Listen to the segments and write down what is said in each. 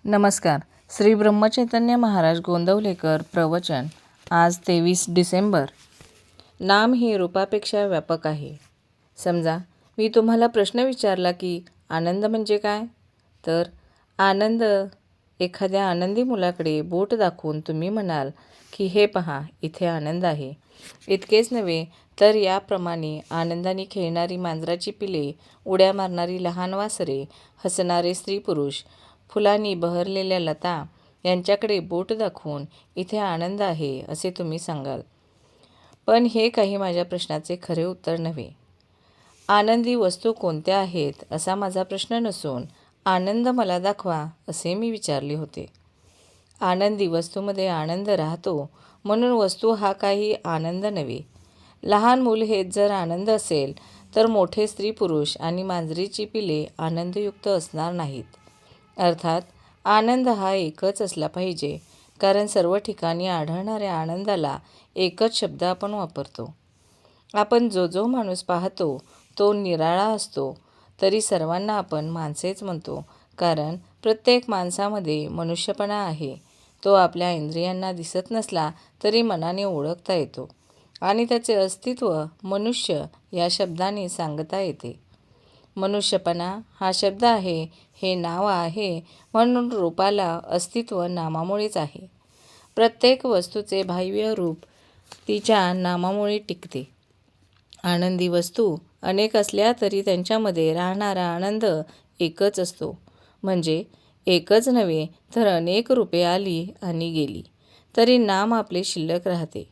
नमस्कार. श्री ब्रह्मचैतन्य महाराज गोंदवलेकर प्रवचन. आज 23 डिसेंबर. नाम हे रूपापेक्षा व्यापक आहे. समजा मी तुम्हाला प्रश्न विचारला की आनंद म्हणजे काय? तर आनंद, एखाद्या आनंदी मुलाकडे बोट दाखवून तुम्ही म्हणाल की हे पहा, इथे आनंद आहे. इतकेच नव्हे तर याप्रमाणे आनंदाने खेळणारी मांजराची पिले, उड्या मारणारी लहान वासरे, हसणारे स्त्री पुरुष, फुलांनी बहरलेल्या लता यांच्याकडे बोट दाखवून इथे आनंद आहे असे तुम्ही सांगाल. पण हे काही माझ्या प्रश्नाचे खरे उत्तर नव्हे. आनंदी वस्तू कोणत्या आहेत असा माझा प्रश्न नसून आनंद मला दाखवा असे मी विचारले होते. आनंदी वस्तूमध्ये आनंद राहतो म्हणून वस्तू हा काही आनंद नव्हे. लहान मूल हेच जर आनंद असेल तर मोठे स्त्री पुरुष आणि मांजरीची पिले आनंदयुक्त असणार नाहीत. अर्थात आनंद हा एकच असला पाहिजे, कारण सर्व ठिकाणी आढळणाऱ्या आनंदाला एकच शब्द आपण वापरतो. आपण जो माणूस पाहतो तो निराळा असतो, तरी सर्वांना आपण माणसेच म्हणतो, कारण प्रत्येक माणसामध्ये मनुष्यपणा आहे. तो आपल्या इंद्रियांना दिसत नसला तरी मनाने ओळखता येतो आणि त्याचे अस्तित्व मनुष्य या शब्दाने सांगता येते. मनुष्यपणा हा शब्द आहे, हे नाव आहे, म्हणून रूपाला अस्तित्व नामामुळेच आहे. प्रत्येक वस्तूचे बाह्य रूप तिच्या नामामुळे टिकते. आनंदी वस्तू अनेक असल्या तरी त्यांच्यामध्ये राहणारा आनंद एकच असतो. म्हणजे एकच नव्हे तर अनेक रूपे आली आणि गेली तरी नाम आपले शिल्लक राहते.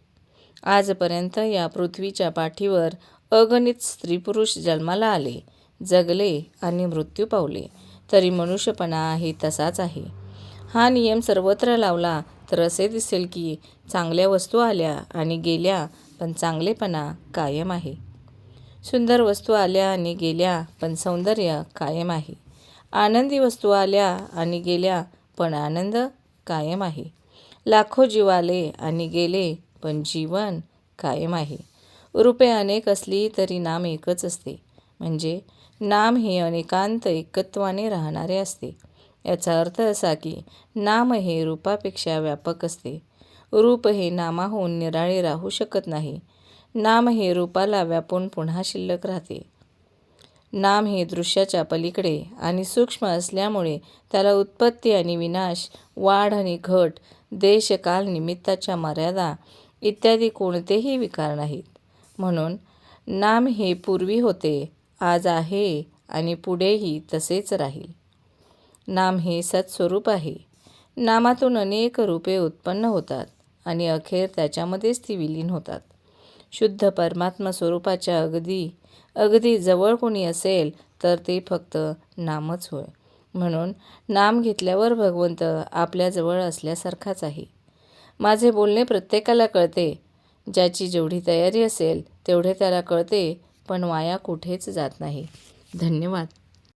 आजपर्यंत या पृथ्वीच्या पाठीवर अगणित स्त्रीपुरुष जन्माला आले, जगले आणि मृत्यू पावले, तरी मनुष्यपणा आहे तसाच आहे. हा नियम सर्वत्र लावला तर असे दिसेल की चांगल्या वस्तू आल्या आणि गेल्या पण चांगलेपणा कायम आहे. सुंदर वस्तू आल्या आणि गेल्या पण सौंदर्य कायम आहे. आनंदी वस्तू आल्या आणि गेल्या पण आनंद कायम आहे. लाखो जीव आले आणि गेले पण जीवन कायम आहे. रूपे अनेक असली तरी नाम एकच असते. म्हणजे नाम हे अनेकांत एकत्वाने राहणारे असते. याचा अर्थ असा की नाम हे रूपापेक्षा व्यापक असते. रूप हे नामाहून निराळे राहू शकत नाही. नाम हे रूपाला व्यापून पुन्हा शिल्लक राहते. नाम हे दृश्याच्या पलीकडे आणि सूक्ष्म असल्यामुळे त्याला उत्पत्ती आणि विनाश, वाढ आणि घट, देश, काल, निमित्ताच्या मर्यादा इत्यादी कोणतेही विकार नाहीत. म्हणून नाम हे पूर्वी होते, आज आहे आणि पुढेही तसेच राहील. नाम हे सत्स्वरूप आहे. नामातून अनेक रूपे उत्पन्न होतात आणि अखेर त्याच्यामध्येच ती विलीन होतात. शुद्ध परमात्मा स्वरूपाच्या अगदी जवळ कोणी असेल तर ते फक्त नामच होय. म्हणून नाम घेतल्यावर भगवंत आपल्याजवळ असल्यासारखाच आहे. माझे बोलणे प्रत्येकाला कळते. ज्याची जेवढी तयारी असेल तेवढे त्याला कळते, पण वाया कुठेच जात नाही. धन्यवाद.